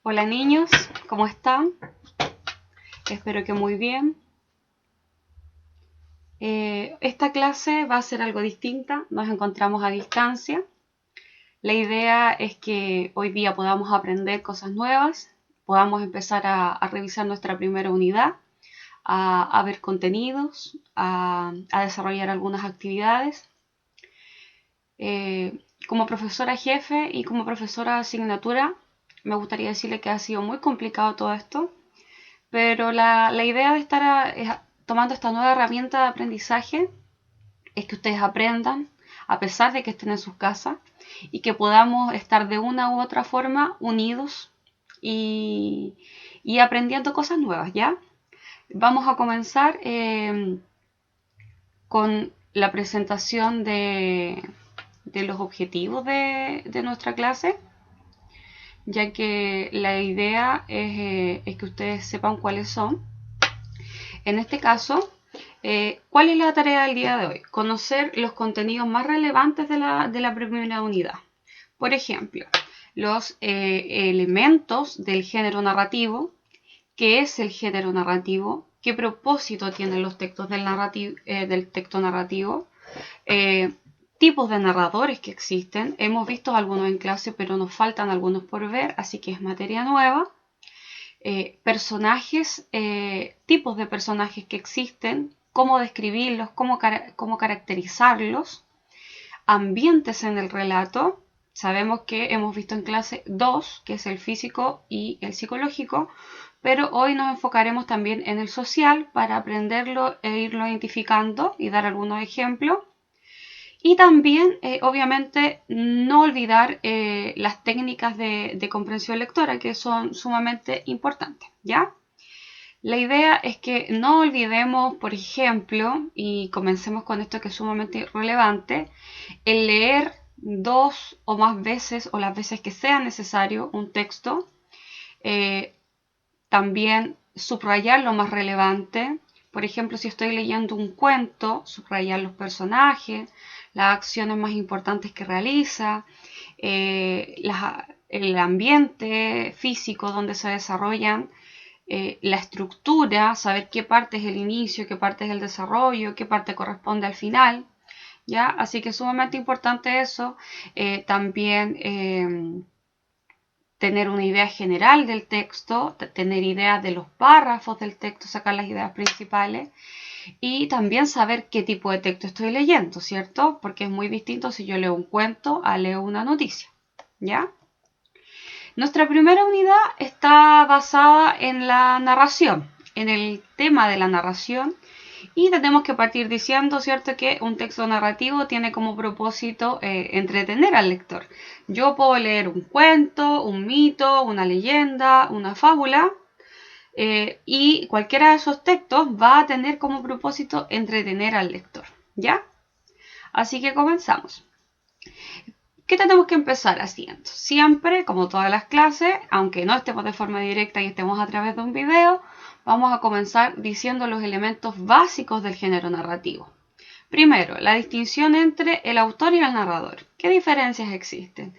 Hola niños, ¿cómo están? Espero que muy bien. Esta clase va a ser algo distinta, nos encontramos a distancia. La idea es que hoy día podamos aprender cosas nuevas, podamos empezar a revisar nuestra primera unidad, a ver contenidos, a desarrollar algunas actividades. Como profesora jefe y como profesora de asignatura, me gustaría decirle que ha sido muy complicado todo esto. Pero la idea de estar tomando esta nueva herramienta de aprendizaje es que ustedes aprendan a pesar de que estén en sus casas y que podamos estar de una u otra forma unidos y aprendiendo cosas nuevas, ¿ya? Vamos a comenzar con la presentación de los objetivos de nuestra clase, ya que la idea es que ustedes sepan cuáles son. En este caso, ¿cuál es la tarea del día de hoy? Conocer los contenidos más relevantes de la primera unidad. Por ejemplo, los elementos del género narrativo, qué es el género narrativo, qué propósito tienen los textos del texto narrativo, tipos de narradores que existen. Hemos visto algunos en clase, pero nos faltan algunos por ver, así que es materia nueva. Personajes, tipos de personajes que existen, cómo describirlos, cómo caracterizarlos, ambientes en el relato. Sabemos que hemos visto en clase 2, que es el físico y el psicológico, pero hoy nos enfocaremos también en el social para aprenderlo e irlo identificando y dar algunos ejemplos. Y también, obviamente, no olvidar las técnicas de comprensión lectora, que son sumamente importantes, ¿ya? La idea es que no olvidemos, por ejemplo, y comencemos con esto que es sumamente relevante, el leer 2 o más veces o las veces que sea necesario un texto. También subrayar lo más relevante. Por ejemplo, si estoy leyendo un cuento, subrayar los personajes, las acciones más importantes que realiza, el ambiente físico donde se desarrollan, la estructura, saber qué parte es el inicio, qué parte es el desarrollo, qué parte corresponde al final, ¿ya? Así que es sumamente importante eso. También tener una idea general del texto, tener ideas de los párrafos del texto, sacar las ideas principales y también saber qué tipo de texto estoy leyendo, ¿cierto? Porque es muy distinto si yo leo un cuento a leo una noticia, ¿ya? Nuestra primera unidad está basada en la narración, en el tema de la narración, y tenemos que partir diciendo, ¿cierto?, que un texto narrativo tiene como propósito entretener al lector. Yo puedo leer un cuento, un mito, una leyenda, una fábula, y cualquiera de esos textos va a tener como propósito entretener al lector, ¿ya? Así que comenzamos. ¿Qué tenemos que empezar haciendo? Siempre, como todas las clases, aunque no estemos de forma directa y estemos a través de un video, vamos a comenzar diciendo los elementos básicos del género narrativo. Primero, la distinción entre el autor y el narrador. ¿Qué diferencias existen?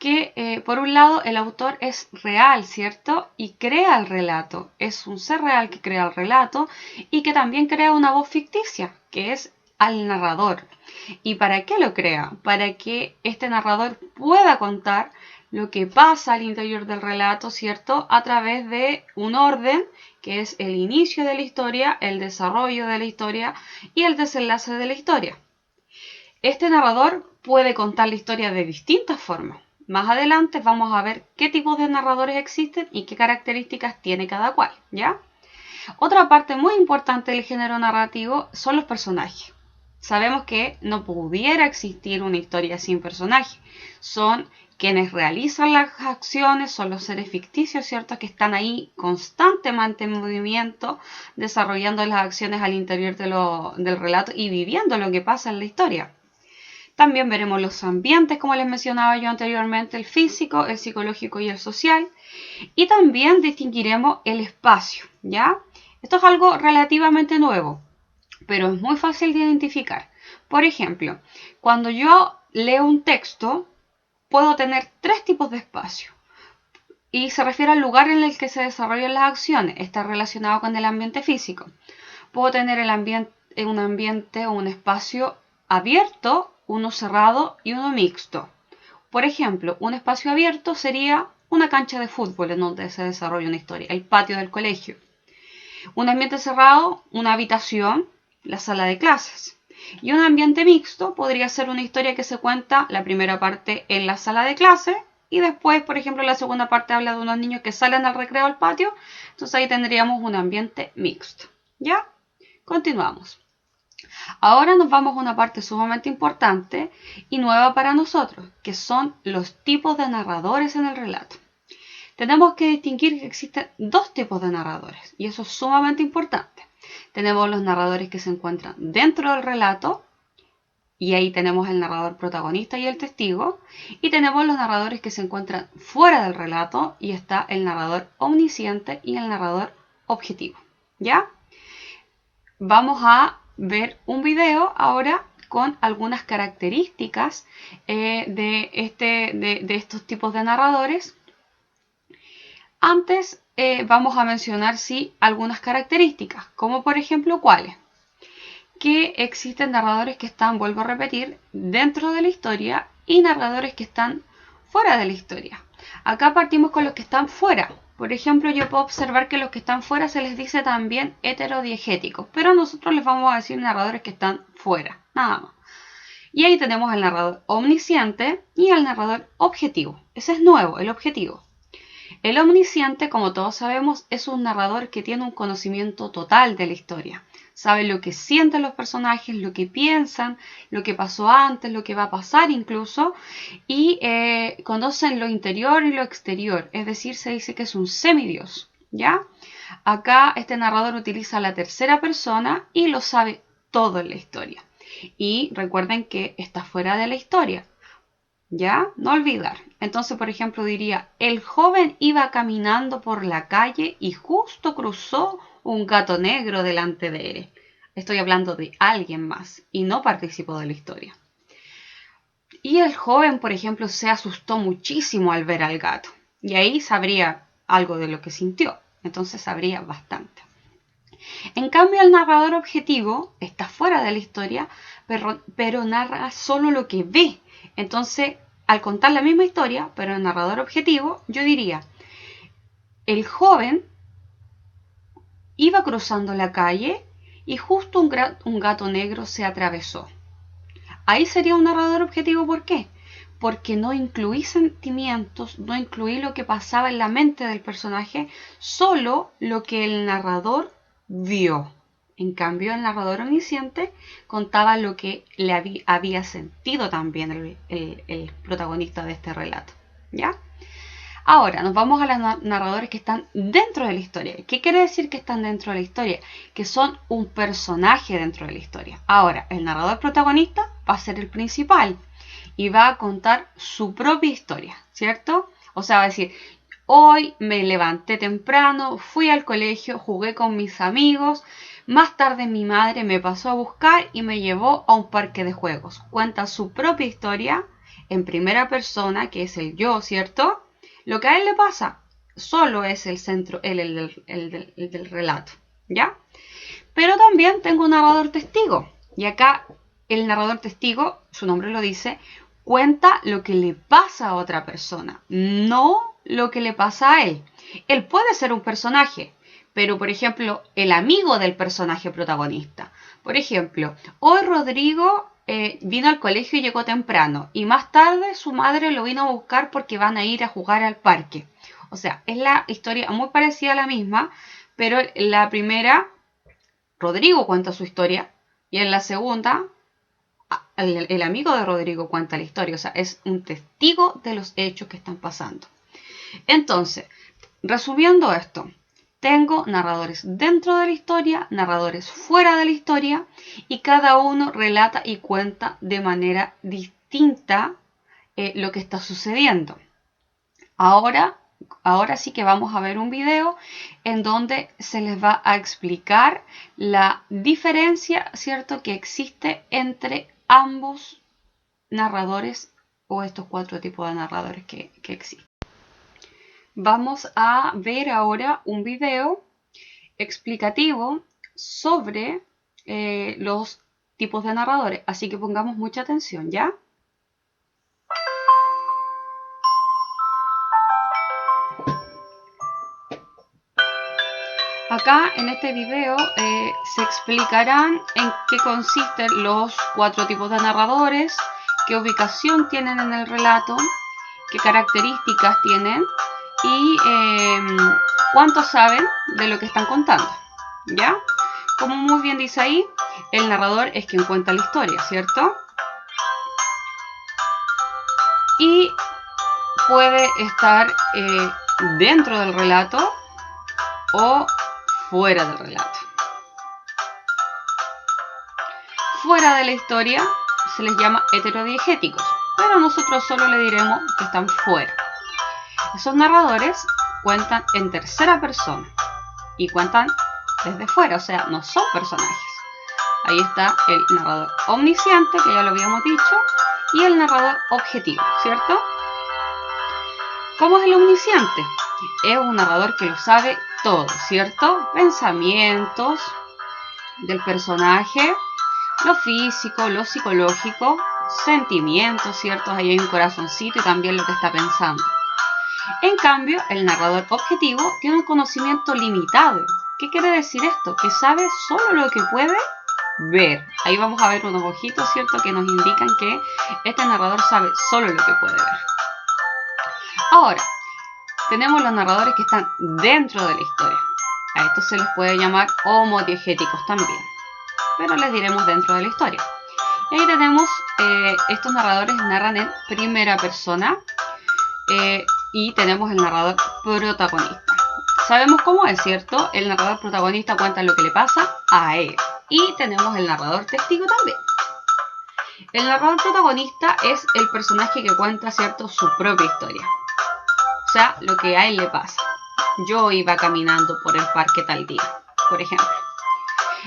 Que por un lado el autor es real, ¿cierto? Y crea el relato. Es un ser real que crea el relato y que también crea una voz ficticia, que es al narrador. ¿Y para qué lo crea? Para que este narrador pueda contar lo que pasa al interior del relato, ¿cierto? A través de un orden que es el inicio de la historia, el desarrollo de la historia y el desenlace de la historia. Este narrador puede contar la historia de distintas formas. Más adelante vamos a ver qué tipos de narradores existen y qué características tiene cada cual, ¿ya? Otra parte muy importante del género narrativo son los personajes. Sabemos que no pudiera existir una historia sin personajes. Son quienes realizan las acciones, son los seres ficticios, ¿cierto?, que están ahí constantemente en movimiento, desarrollando las acciones al interior del relato y viviendo lo que pasa en la historia. También veremos los ambientes, como les mencionaba yo anteriormente, el físico, el psicológico y el social. Y también distinguiremos el espacio, ¿ya? Esto es algo relativamente nuevo, pero es muy fácil de identificar. Por ejemplo, cuando yo leo un texto, puedo tener 3 tipos de espacio. y se refiere al lugar en el que se desarrollan las acciones. Está relacionado con el ambiente físico. Puedo tener un ambiente o un espacio abierto, uno cerrado y uno mixto. Por ejemplo, un espacio abierto sería una cancha de fútbol en donde se desarrolla una historia, el patio del colegio. Un ambiente cerrado, una habitación, la sala de clases. Y un ambiente mixto podría ser una historia que se cuenta la primera parte en la sala de clase y después, por ejemplo, la segunda parte habla de unos niños que salen al recreo al patio. Entonces ahí tendríamos un ambiente mixto. ¿Ya? Continuamos. Ahora nos vamos a una parte sumamente importante y nueva para nosotros, que son los tipos de narradores en el relato. Tenemos que distinguir que existen dos tipos de narradores y eso es sumamente importante. Tenemos los narradores que se encuentran dentro del relato y ahí tenemos el narrador protagonista y el testigo, y tenemos los narradores que se encuentran fuera del relato y está el narrador omnisciente y el narrador objetivo. ¿Ya? Vamos a ver un video ahora con algunas características de estos tipos de narradores. Antes vamos a mencionar algunas características, como por ejemplo cuáles. Que existen narradores que están, vuelvo a repetir, dentro de la historia y narradores que están fuera de la historia. Acá partimos con los que están fuera. Por ejemplo, yo puedo observar que los que están fuera se les dice también heterodiegéticos, pero nosotros les vamos a decir narradores que están fuera, nada más. Y ahí tenemos al narrador omnisciente y al narrador objetivo. Ese es nuevo, el objetivo. El omnisciente, como todos sabemos, es un narrador que tiene un conocimiento total de la historia. Sabe lo que sienten los personajes, lo que piensan, lo que pasó antes, lo que va a pasar incluso, y conocen lo interior y lo exterior, es decir, se dice que es un semidios, ¿ya? Acá este narrador utiliza la tercera persona y lo sabe todo en la historia. Y recuerden que está fuera de la historia. ¿Ya? No olvidar. Entonces, por ejemplo, diría, el joven iba caminando por la calle y justo cruzó un gato negro delante de él. Estoy hablando de alguien más y no participó de la historia. Y el joven, por ejemplo, se asustó muchísimo al ver al gato. Y ahí sabría algo de lo que sintió. Entonces sabría bastante. En cambio, el narrador objetivo está fuera de la historia, pero narra solo lo que ve. Entonces, al contar la misma historia, pero el narrador objetivo, yo diría, el joven iba cruzando la calle y justo un gato negro se atravesó. Ahí sería un narrador objetivo, ¿por qué? Porque no incluí sentimientos, no incluí lo que pasaba en la mente del personaje, solo lo que el narrador vio. En cambio, el narrador omnisciente contaba lo que le había sentido también el protagonista de este relato. ¿Ya? Ahora, nos vamos a los narradores que están dentro de la historia. ¿Qué quiere decir que están dentro de la historia? Que son un personaje dentro de la historia. Ahora, el narrador protagonista va a ser el principal y va a contar su propia historia, ¿cierto? O sea, va a decir, hoy me levanté temprano, fui al colegio, jugué con mis amigos, más tarde mi madre me pasó a buscar y me llevó a un parque de juegos. Cuenta su propia historia en primera persona, que es el yo, ¿cierto? Lo que a él le pasa solo es el centro, el del relato, ¿ya? Pero también tengo un narrador testigo. Y acá el narrador testigo, su nombre lo dice, cuenta lo que le pasa a otra persona, no lo que le pasa a él. Él puede ser un personaje, pero por ejemplo, el amigo del personaje protagonista. Por ejemplo, hoy Rodrigo vino al colegio y llegó temprano, y más tarde su madre lo vino a buscar porque van a ir a jugar al parque. O sea, es la historia muy parecida a la misma, pero la primera, Rodrigo cuenta su historia, y en la segunda, el amigo de Rodrigo cuenta la historia. O sea, es un testigo de los hechos que están pasando. Entonces, resumiendo esto, tengo narradores dentro de la historia, narradores fuera de la historia, y cada uno relata y cuenta de manera distinta lo que está sucediendo. Ahora sí que vamos a ver un video en donde se les va a explicar la diferencia, ¿cierto?, que existe entre ambos narradores o estos cuatro tipos de narradores que existen. vamos a ver ahora un video explicativo sobre los tipos de narradores, así que pongamos mucha atención, ¿ya? Acá en este video se explicarán en qué consisten los 4 tipos de narradores, qué ubicación tienen en el relato, qué características tienen y cuánto saben de lo que están contando, ¿ya? Como muy bien dice ahí, el narrador es quien cuenta la historia, ¿cierto? Y puede estar dentro del relato o fuera del relato. Fuera de la historia se les llama heterodiegéticos, pero nosotros solo le diremos que están fuera. Esos narradores cuentan en tercera persona y cuentan desde fuera, o sea, no son personajes. Ahí está el narrador omnisciente, que ya lo habíamos dicho, y el narrador objetivo, ¿cierto? ¿Cómo es el omnisciente? Es un narrador que lo sabe todo, ¿cierto? Pensamientos del personaje, lo físico, lo psicológico, sentimientos, ¿cierto? Ahí hay un corazoncito y también lo que está pensando. En cambio, el narrador objetivo tiene un conocimiento limitado. ¿Qué quiere decir esto? Que sabe solo lo que puede ver. Ahí vamos a ver unos ojitos, ¿cierto? Que nos indican que este narrador sabe solo lo que puede ver. Ahora, tenemos los narradores que están dentro de la historia. A estos se les puede llamar homodiegéticos también, pero les diremos dentro de la historia. Y ahí tenemos, estos narradores narran en primera persona y tenemos el narrador protagonista. Sabemos cómo es, ¿cierto? El narrador protagonista cuenta lo que le pasa a él. Y tenemos el narrador testigo también. El narrador protagonista es el personaje que cuenta, ¿cierto?, su propia historia. O sea, lo que a él le pasa. Yo iba caminando por el parque tal día, por ejemplo.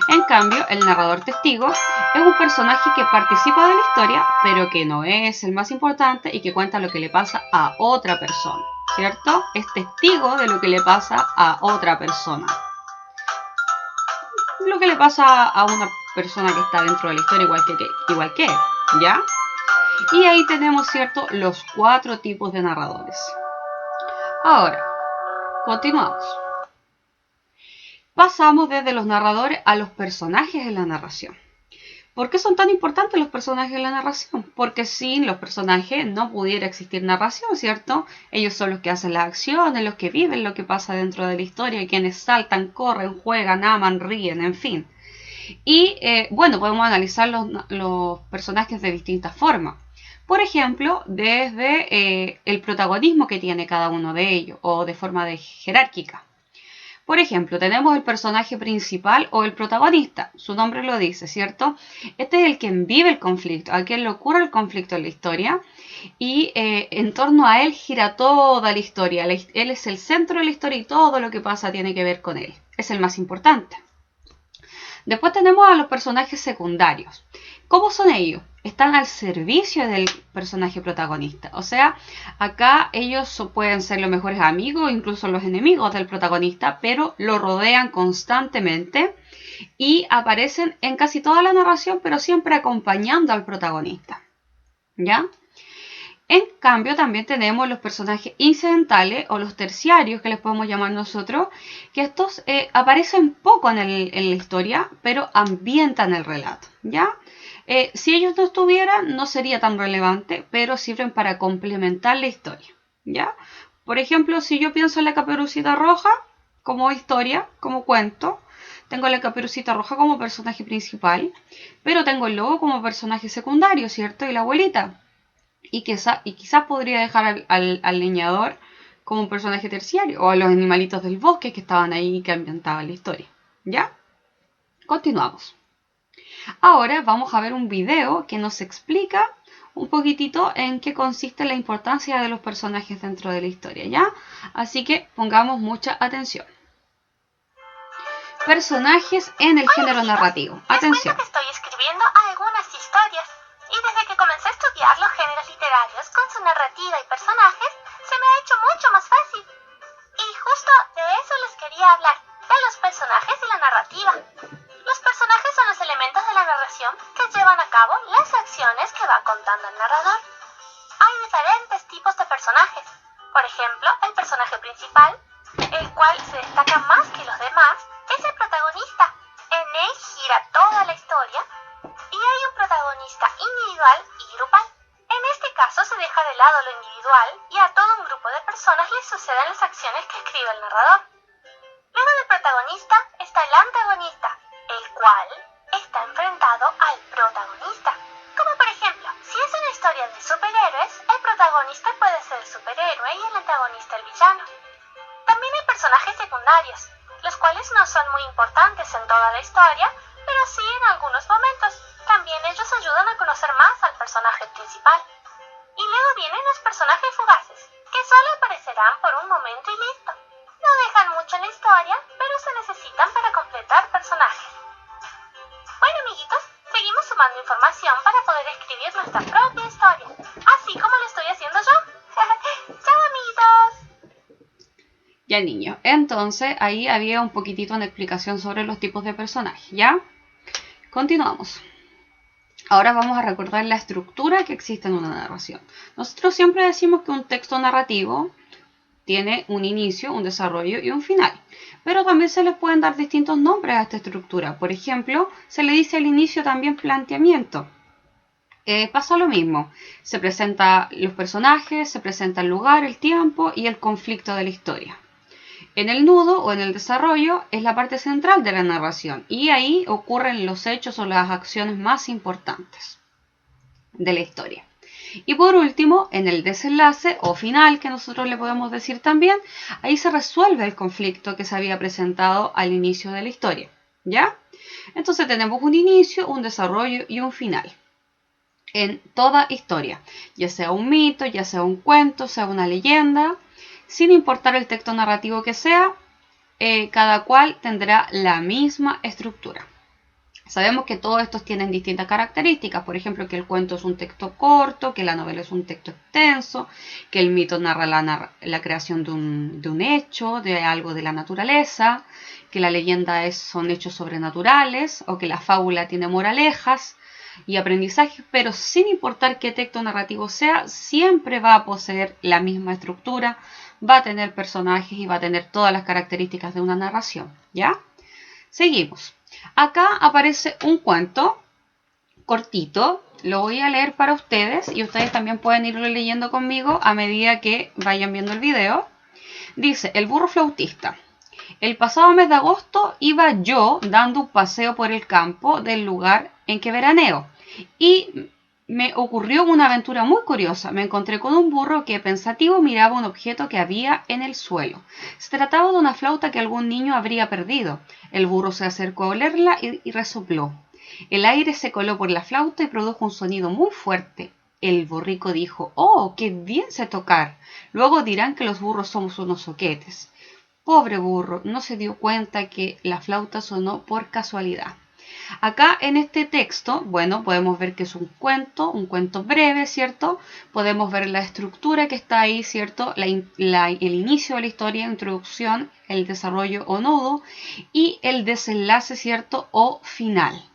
En cambio, el narrador testigo es un personaje que participa de la historia, pero que no es el más importante y que cuenta lo que le pasa a otra persona, ¿cierto? Es testigo de lo que le pasa a otra persona. Lo que le pasa a una persona que está dentro de la historia igual que él, ¿ya? Y ahí tenemos, ¿cierto?, los 4 tipos de narradores. Ahora, continuamos. Pasamos desde los narradores a los personajes en la narración. ¿Por qué son tan importantes los personajes en la narración? Porque sin los personajes no pudiera existir narración, ¿cierto? Ellos son los que hacen las acciones, los que viven lo que pasa dentro de la historia, quienes saltan, corren, juegan, aman, ríen, en fin. Y bueno, podemos analizar los personajes de distintas formas. Por ejemplo, desde el protagonismo que tiene cada uno de ellos, o de forma jerárquica. Por ejemplo, tenemos el personaje principal o el protagonista, su nombre lo dice, ¿cierto? Este es el quien vive el conflicto, a quien le ocurre el conflicto en la historia y en torno a él gira toda la historia. Él es el centro de la historia y todo lo que pasa tiene que ver con él. Es el más importante. Después tenemos a los personajes secundarios. ¿Cómo son ellos? Están al servicio del personaje protagonista. O sea, acá ellos pueden ser los mejores amigos, incluso los enemigos del protagonista, pero lo rodean constantemente y aparecen en casi toda la narración, pero siempre acompañando al protagonista. ¿Ya? En cambio, también tenemos los personajes incidentales o los terciarios, que les podemos llamar nosotros, que estos aparecen poco en la historia, pero ambientan el relato, ¿ya? Si ellos no estuvieran, no sería tan relevante, pero sirven para complementar la historia, ¿ya? Por ejemplo, si yo pienso en la Caperucita Roja como historia, como cuento, tengo la Caperucita Roja como personaje principal, pero tengo el lobo como personaje secundario, ¿cierto? Y la abuelita. Y quizás podría dejar al leñador como un personaje terciario, o a los animalitos del bosque que estaban ahí y que ambientaban la historia. ¿Ya? Continuamos. Ahora vamos a ver un video que nos explica un poquitito en qué consiste la importancia de los personajes dentro de la historia, ¿ya? Así que pongamos mucha atención. Personajes en el género narrativo. Atención. Les cuento que estoy escribiendo algunas historias. Y desde que comencé a estudiar los géneros literarios con su narrativa y personajes, se me ha hecho mucho más fácil. narrativa. Los personajes son los elementos de la narración que llevan a cabo las acciones que va contando el narrador. Hay diferentes tipos de personajes. Por ejemplo, el personaje principal, el cual se destaca más que los demás, es el protagonista. En él gira toda la historia y hay un protagonista individual y grupal. En este caso se deja de lado lo individual y a todo un grupo de personas les suceden las acciones que escribe el narrador. Luego del protagonista está el antagonista, el cual está enfrentado al protagonista. Como por ejemplo, si es una historia de superhéroes, el protagonista puede ser el superhéroe y el antagonista el villano. También hay personajes secundarios, los cuales no son muy importantes en toda la historia, pero sí en algunos momentos. También ellos ayudan a conocer más al personaje principal. Y luego vienen los personajes fugaces, que solo aparecerán por un momento y listo. No dejan mucho en la historia, pero se necesitan para completar personajes. Bueno, amiguitos, seguimos sumando información para poder escribir nuestra propia historia, así como lo estoy haciendo yo. ¡Chao, amiguitos! Ya, niños, entonces ahí había un poquitito una explicación sobre los tipos de personajes, ¿ya? Continuamos. Ahora vamos a recordar la estructura que existe en una narración. Nosotros siempre decimos que un texto narrativo tiene un inicio, un desarrollo y un final. Pero también se le pueden dar distintos nombres a esta estructura. Por ejemplo, se le dice al inicio también planteamiento. Pasa lo mismo. Se presentan los personajes, se presenta el lugar, el tiempo y el conflicto de la historia. En el nudo o en el desarrollo es la parte central de la narración y ahí ocurren los hechos o las acciones más importantes de la historia. Y por último, en el desenlace o final, que nosotros le podemos decir también, ahí se resuelve el conflicto que se había presentado al inicio de la historia, ¿ya? Entonces tenemos un inicio, un desarrollo y un final en toda historia, ya sea un mito, ya sea un cuento, sea una leyenda. Sin importar el texto narrativo que sea, cada cual tendrá la misma estructura. Sabemos que todos estos tienen distintas características, por ejemplo, que el cuento es un texto corto, que la novela es un texto extenso, que el mito narra la creación de un hecho, de algo de la naturaleza, que la leyenda son hechos sobrenaturales, o que la fábula tiene moralejas y aprendizajes, pero sin importar qué texto narrativo sea, siempre va a poseer la misma estructura, va a tener personajes y va a tener todas las características de una narración, ¿ya? Seguimos. Acá aparece un cuento cortito, lo voy a leer para ustedes y ustedes también pueden irlo leyendo conmigo a medida que vayan viendo el video. Dice, el burro flautista. El pasado mes de agosto iba yo dando un paseo por el campo del lugar en que veraneo y me ocurrió una aventura muy curiosa. Me encontré con un burro que pensativo miraba un objeto que había en el suelo. Se trataba de una flauta que algún niño habría perdido. El burro se acercó a olerla y resopló. El aire se coló por la flauta y produjo un sonido muy fuerte. El borrico dijo, ¡oh, qué bien sé tocar! Luego dirán que los burros somos unos soquetes. Pobre burro, no se dio cuenta que la flauta sonó por casualidad. Acá en este texto, bueno, podemos ver que es un cuento breve, ¿cierto? Podemos ver la estructura que está ahí, ¿cierto? El inicio de la historia, introducción, el desarrollo o nudo y el desenlace, ¿cierto? O final.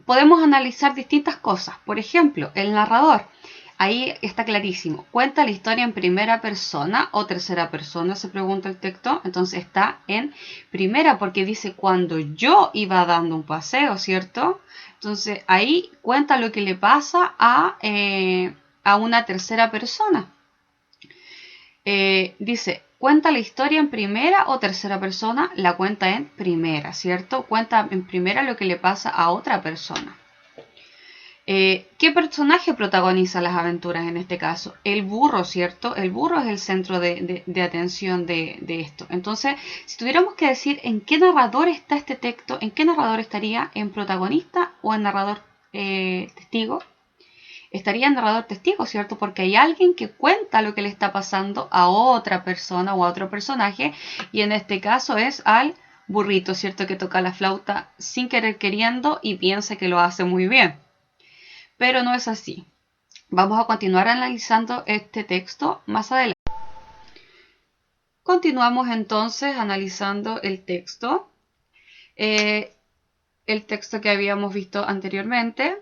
Podemos analizar distintas cosas. Por ejemplo, el narrador. Ahí está clarísimo. ¿Cuenta la historia en primera persona o tercera persona? Se pregunta el texto. Entonces está en primera porque dice cuando yo iba dando un paseo, ¿cierto? Entonces ahí cuenta lo que le pasa a una tercera persona. Dice, ¿cuenta la historia en primera o tercera persona? La cuenta en primera, ¿cierto? Cuenta en primera lo que le pasa a otra persona. ¿Qué personaje protagoniza las aventuras en este caso? El burro, ¿cierto? El burro es el centro de atención de esto. Entonces, si tuviéramos que decir en qué narrador está este texto, ¿en qué narrador estaría? ¿En protagonista o en narrador testigo? Estaría en narrador testigo, ¿cierto? Porque hay alguien que cuenta lo que le está pasando a otra persona o a otro personaje, y en este caso es al burrito, ¿cierto? Que toca la flauta sin querer queriendo y piensa que lo hace muy bien. Pero no es así. Vamos a continuar analizando este texto más adelante. Continuamos entonces analizando el texto el texto que habíamos visto anteriormente.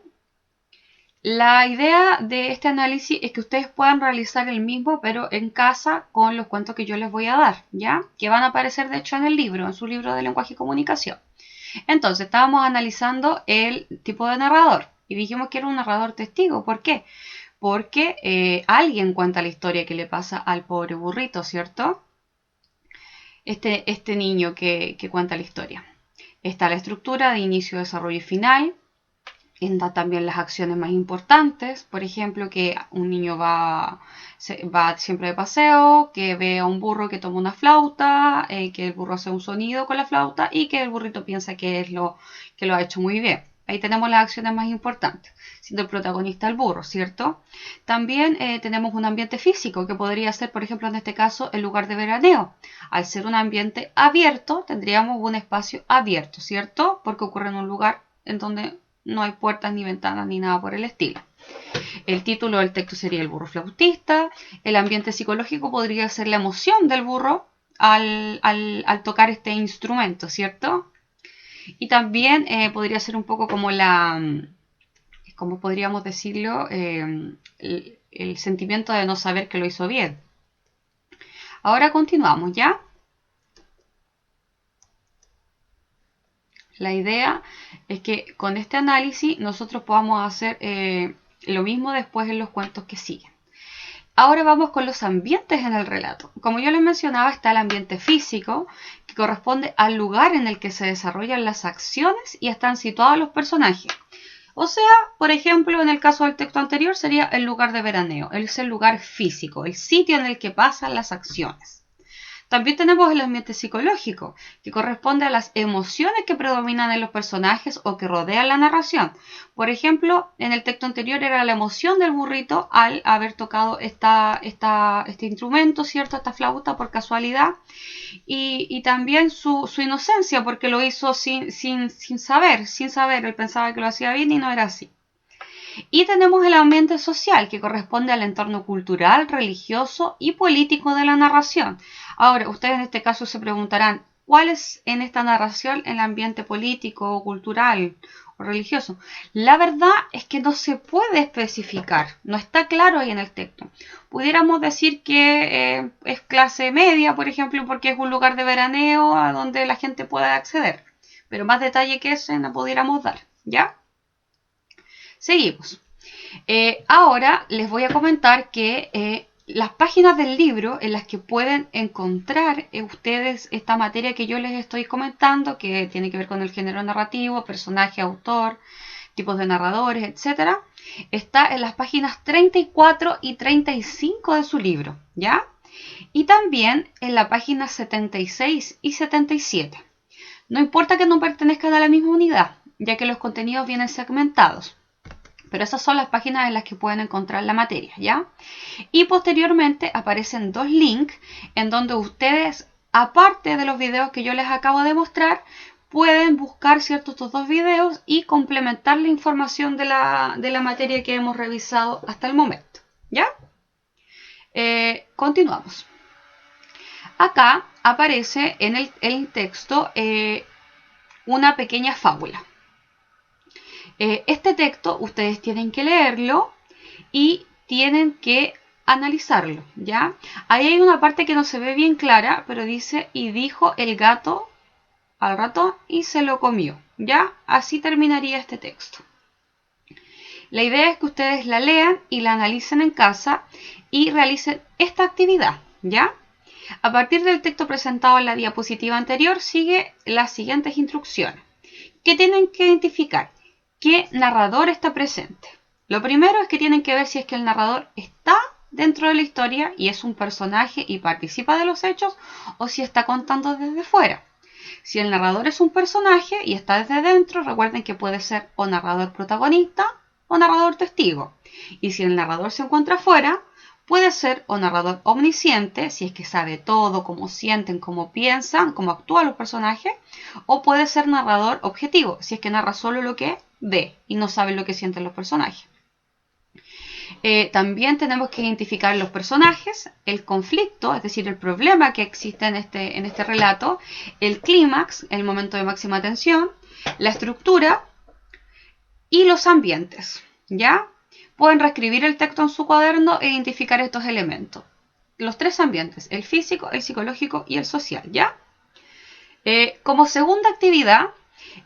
La idea de este análisis es que ustedes puedan realizar el mismo, pero en casa con los cuentos que yo les voy a dar, ¿ya? Que van a aparecer, de hecho, en el libro, en su libro de lenguaje y comunicación. Entonces, estábamos analizando el tipo de narrador y dijimos que era un narrador testigo. ¿Por qué? Porque alguien cuenta la historia que le pasa al pobre burrito, ¿cierto? Este niño que cuenta la historia. Está la estructura de inicio, desarrollo y final. Da también las acciones más importantes, por ejemplo, que un niño va siempre de paseo, que ve a un burro que toma una flauta, que el burro hace un sonido con la flauta y que el burrito piensa que lo ha hecho muy bien. Ahí tenemos las acciones más importantes, siendo el protagonista el burro, ¿cierto? También tenemos un ambiente físico, que podría ser, por ejemplo, en este caso, el lugar de veraneo. Al ser un ambiente abierto, tendríamos un espacio abierto, ¿cierto? Porque ocurre en un lugar en donde no hay puertas ni ventanas ni nada por el estilo. El título del texto sería El burro flautista. El ambiente psicológico podría ser la emoción del burro al tocar este instrumento, ¿cierto? Y también podría ser un poco como como podríamos decirlo, el sentimiento de no saber que lo hizo bien. Ahora continuamos, ¿ya? La idea es que con este análisis nosotros podamos hacer lo mismo después en los cuentos que siguen. Ahora vamos con los ambientes en el relato. Como yo les mencionaba, está el ambiente físico, que corresponde al lugar en el que se desarrollan las acciones y están situados los personajes. O sea, por ejemplo, en el caso del texto anterior sería el lugar de veraneo. Es el lugar físico, el sitio en el que pasan las acciones. También tenemos el ambiente psicológico, que corresponde a las emociones que predominan en los personajes o que rodean la narración. Por ejemplo, en el texto anterior era la emoción del burrito al haber tocado este instrumento, ¿cierto? Esta flauta por casualidad. Y también su inocencia, porque lo hizo sin saber. Él pensaba que lo hacía bien y no era así. Y tenemos el ambiente social, que corresponde al entorno cultural, religioso y político de la narración. Ahora, ustedes en este caso se preguntarán, ¿cuál es en esta narración el ambiente político, cultural o religioso? La verdad es que no se puede especificar, no está claro ahí en el texto. Pudiéramos decir que es clase media, por ejemplo, porque es un lugar de veraneo a donde la gente puede acceder. Pero más detalle que ese no pudiéramos dar, ¿ya? Seguimos. Ahora les voy a comentar que las páginas del libro en las que pueden encontrar ustedes esta materia que yo les estoy comentando, que tiene que ver con el género narrativo, personaje, autor, tipos de narradores, etc., está en las páginas 34 y 35 de su libro, ¿ya? Y también en la página 76 y 77. No importa que no pertenezcan a la misma unidad, ya que los contenidos vienen segmentados. Pero esas son las páginas en las que pueden encontrar la materia, ¿ya? Y posteriormente aparecen dos links en donde ustedes, aparte de los videos que yo les acabo de mostrar, pueden buscar estos dos videos y complementar la información de la materia que hemos revisado hasta el momento, ¿ya? Continuamos. Acá aparece en el texto una pequeña fábula. Este texto ustedes tienen que leerlo y tienen que analizarlo, ¿ya? Ahí hay una parte que no se ve bien clara, pero dice, y dijo el gato al ratón y se lo comió, ¿ya? Así terminaría este texto. La idea es que ustedes la lean y la analicen en casa y realicen esta actividad, ¿ya? A partir del texto presentado en la diapositiva anterior, sigue las siguientes instrucciones. ¿Qué tienen que identificar? ¿Qué narrador está presente? Lo primero es que tienen que ver si es que el narrador está dentro de la historia y es un personaje y participa de los hechos o si está contando desde fuera. Si el narrador es un personaje y está desde dentro, recuerden que puede ser o narrador protagonista o narrador testigo. Y si el narrador se encuentra fuera, puede ser o narrador omnisciente, si es que sabe todo, cómo sienten, cómo piensan, cómo actúan los personajes, o puede ser narrador objetivo, si es que narra solo lo que ve y no sabe lo que sienten los personajes. También tenemos que identificar los personajes, el conflicto, es decir, el problema que existe en este relato, el clímax, el momento de máxima tensión, la estructura y los ambientes, ¿ya? Pueden reescribir el texto en su cuaderno e identificar estos elementos. Los tres ambientes, el físico, el psicológico y el social, ¿ya? Como segunda actividad,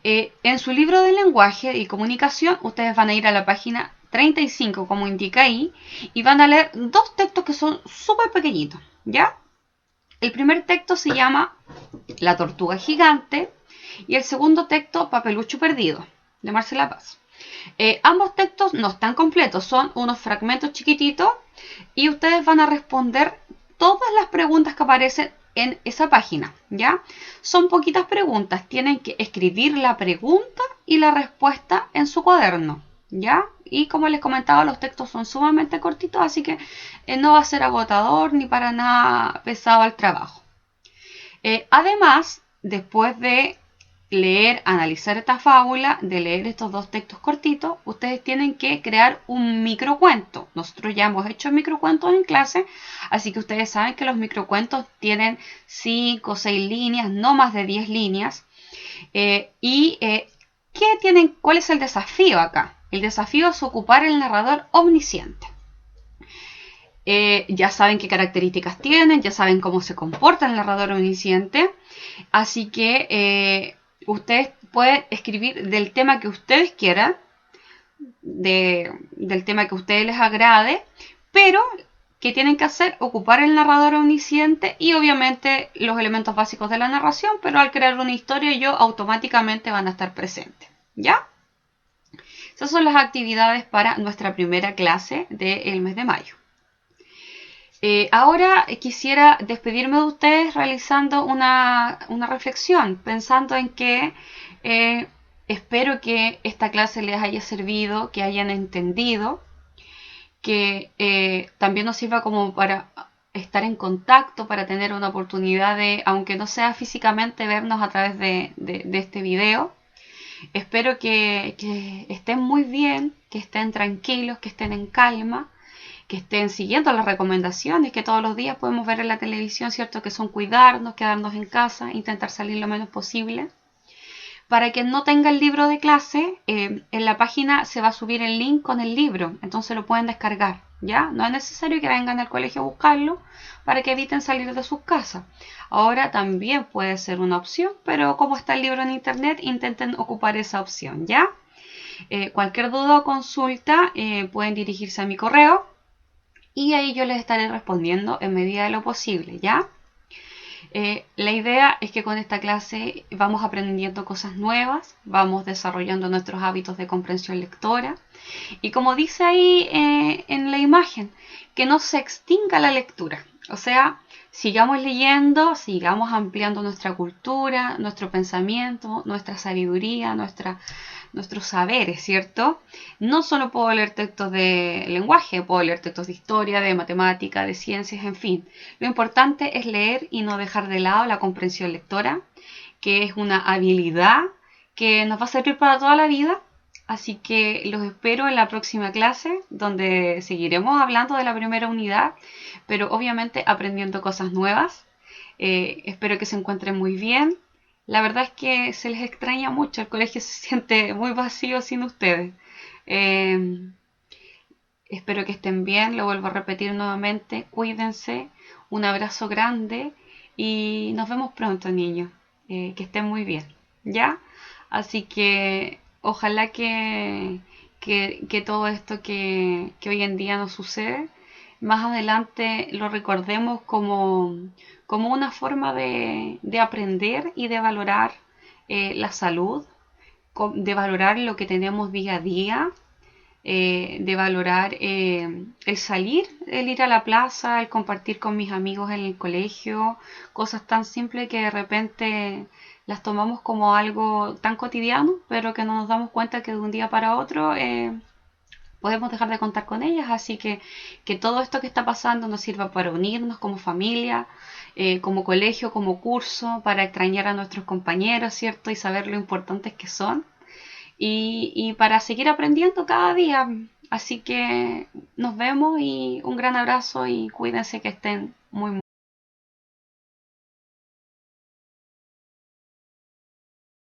en su libro de lenguaje y comunicación, ustedes van a ir a la página 35, como indica ahí, y van a leer dos textos que son súper pequeñitos, ¿ya? El primer texto se llama La tortuga gigante y el segundo texto, Papelucho perdido, de Marcela Paz. Ambos textos no están completos, son unos fragmentos chiquititos y ustedes van a responder todas las preguntas que aparecen en esa página, ¿ya? Son poquitas preguntas, tienen que escribir la pregunta y la respuesta en su cuaderno, ¿ya? Y como les comentaba, los textos son sumamente cortitos, así que no va a ser agotador ni para nada pesado el trabajo. Además, después de leer, analizar esta fábula, de leer estos dos textos cortitos, ustedes tienen que crear un microcuento. Nosotros ya hemos hecho microcuentos en clase, así que ustedes saben que los microcuentos tienen 5 o 6 líneas, no más de 10 líneas. ¿Cuál es el desafío acá? El desafío es ocupar el narrador omnisciente. Ya saben qué características tienen, ya saben cómo se comporta el narrador omnisciente, así que ustedes pueden escribir del tema que ustedes quieran, del tema que a ustedes les agrade, pero ¿qué tienen que hacer? Ocupar el narrador omnisciente y obviamente los elementos básicos de la narración, pero al crear una historia ellos automáticamente van a estar presentes, ¿ya? Esas son las actividades para nuestra primera clase del mes de mayo. Ahora quisiera despedirme de ustedes realizando una reflexión, pensando en que espero que esta clase les haya servido, que hayan entendido, que también nos sirva como para estar en contacto, para tener una oportunidad de, aunque no sea físicamente, vernos a través de este video. Espero que estén muy bien, que estén tranquilos, que estén en calma, que estén siguiendo las recomendaciones que todos los días podemos ver en la televisión, ¿cierto? Que son cuidarnos, quedarnos en casa, intentar salir lo menos posible. Para quien no tenga el libro de clase, en la página se va a subir el link con el libro, entonces lo pueden descargar, ¿ya? No es necesario que vengan al colegio a buscarlo para que eviten salir de sus casas. Ahora también puede ser una opción, pero como está el libro en internet, intenten ocupar esa opción, ¿ya? Cualquier duda o consulta pueden dirigirse a mi correo y ahí yo les estaré respondiendo en medida de lo posible, ¿ya? La idea es que con esta clase vamos aprendiendo cosas nuevas, vamos desarrollando nuestros hábitos de comprensión lectora y como dice ahí en la imagen, que no se extinga la lectura, o sea, sigamos leyendo, sigamos ampliando nuestra cultura, nuestro pensamiento, nuestra sabiduría, nuestros saberes, ¿cierto? No solo puedo leer textos de lenguaje, puedo leer textos de historia, de matemática, de ciencias, en fin. Lo importante es leer y no dejar de lado la comprensión lectora, que es una habilidad que nos va a servir para toda la vida. Así que los espero en la próxima clase, donde seguiremos hablando de la primera unidad, pero obviamente aprendiendo cosas nuevas. Espero que se encuentren muy bien. La verdad es que se les extraña mucho, el colegio se siente muy vacío sin ustedes. Espero que estén bien, lo vuelvo a repetir nuevamente, cuídense, un abrazo grande y nos vemos pronto, niños. Que estén muy bien, ¿ya? Así que ojalá que todo esto que hoy en día nos sucede, más adelante lo recordemos como una forma de aprender y de valorar la salud, de valorar lo que tenemos día a día, de valorar el salir, el ir a la plaza, el compartir con mis amigos en el colegio, cosas tan simples que de repente las tomamos como algo tan cotidiano, pero que no nos damos cuenta que de un día para otro podemos dejar de contar con ellas, así que todo esto que está pasando nos sirva para unirnos como familia, como colegio, como curso, para extrañar a nuestros compañeros, ¿cierto? Y saber lo importantes que son. Y para seguir aprendiendo cada día. Así que nos vemos y un gran abrazo y cuídense que estén muy, muy